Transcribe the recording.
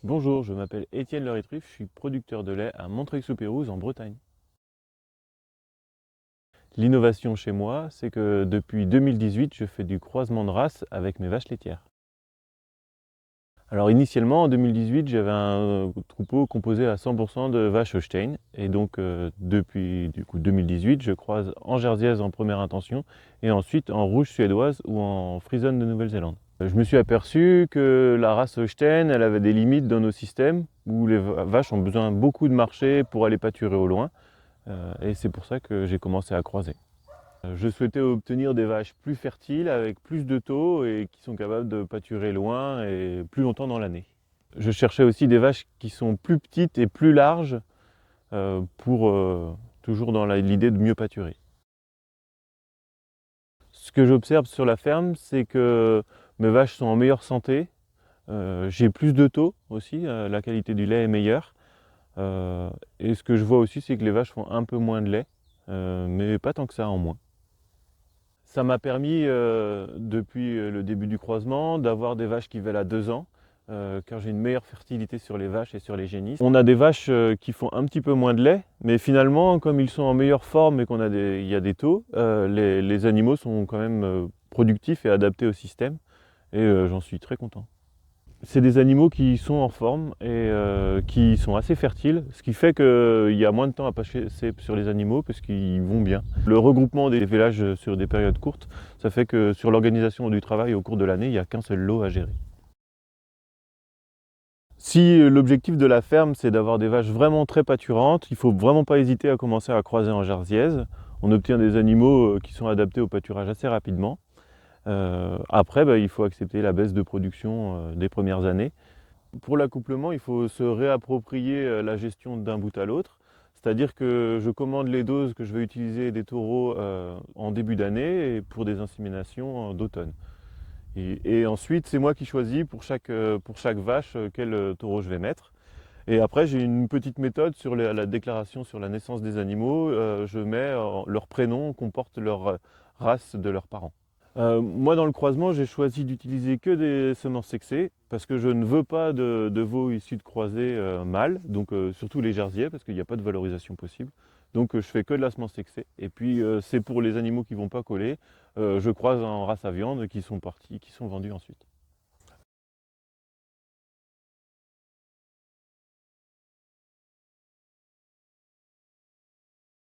Bonjour, je m'appelle Étienne Le Rétruf, je suis producteur de lait à Montreuil-sous-Pérouse en Bretagne. L'innovation chez moi, c'est que depuis 2018, je fais du croisement de race avec mes vaches laitières. Alors initialement, en 2018, j'avais un troupeau composé à 100% de vaches Holstein. Et donc depuis 2018, je croise en Jersiaise en première intention et ensuite en rouge suédoise ou en frisonne de Nouvelle-Zélande. Je me suis aperçu que la race Holstein, elle avait des limites dans nos systèmes où les vaches ont besoin beaucoup de marcher pour aller pâturer au loin. Et c'est pour ça que j'ai commencé à croiser. Je souhaitais obtenir des vaches plus fertiles avec plus de taux et qui sont capables de pâturer loin et plus longtemps dans l'année. Je cherchais aussi des vaches qui sont plus petites et plus larges pour toujours dans l'idée de mieux pâturer. Ce que j'observe sur la ferme, c'est que mes vaches sont en meilleure santé. J'ai plus de taux aussi, la qualité du lait est meilleure. Et ce que je vois aussi, c'est que les vaches font un peu moins de lait, mais pas tant que ça en moins. Ça m'a permis, depuis le début du croisement, d'avoir des vaches qui veulent à 2 ans, car j'ai une meilleure fertilité sur les vaches et sur les génisses. On a des vaches qui font un petit peu moins de lait, mais finalement, comme ils sont en meilleure forme et qu'il y a des taux, les animaux sont quand même productifs et adaptés au système, et j'en suis très content. C'est des animaux qui sont en forme et qui sont assez fertiles, ce qui fait qu'il y a moins de temps à passer sur les animaux parce qu'ils vont bien. Le regroupement des vélages sur des périodes courtes, ça fait que sur l'organisation du travail au cours de l'année, il n'y a qu'un seul lot à gérer. Si l'objectif de la ferme, c'est d'avoir des vaches vraiment très pâturantes, il ne faut vraiment pas hésiter à commencer à croiser en jarsiaise. On obtient des animaux qui sont adaptés au pâturage assez rapidement. Après, il faut accepter la baisse de production des premières années. Pour l'accouplement, il faut se réapproprier la gestion d'un bout à l'autre. C'est-à-dire que je commande les doses que je vais utiliser des taureaux en début d'année et pour des inséminations d'automne. Et ensuite, c'est moi qui choisis pour chaque vache quel taureau je vais mettre. Et après, j'ai une petite méthode sur la déclaration sur la naissance des animaux. Je mets leur prénom comporte leur race de leurs parents. Moi, dans le croisement, j'ai choisi d'utiliser que des semences sexées parce que je ne veux pas de veaux issus de croisés mâles, donc surtout les jersiais parce qu'il n'y a pas de valorisation possible. Donc je fais que de la semence sexée. Et puis c'est pour les animaux qui ne vont pas coller, je croise en race à viande qui sont vendus ensuite.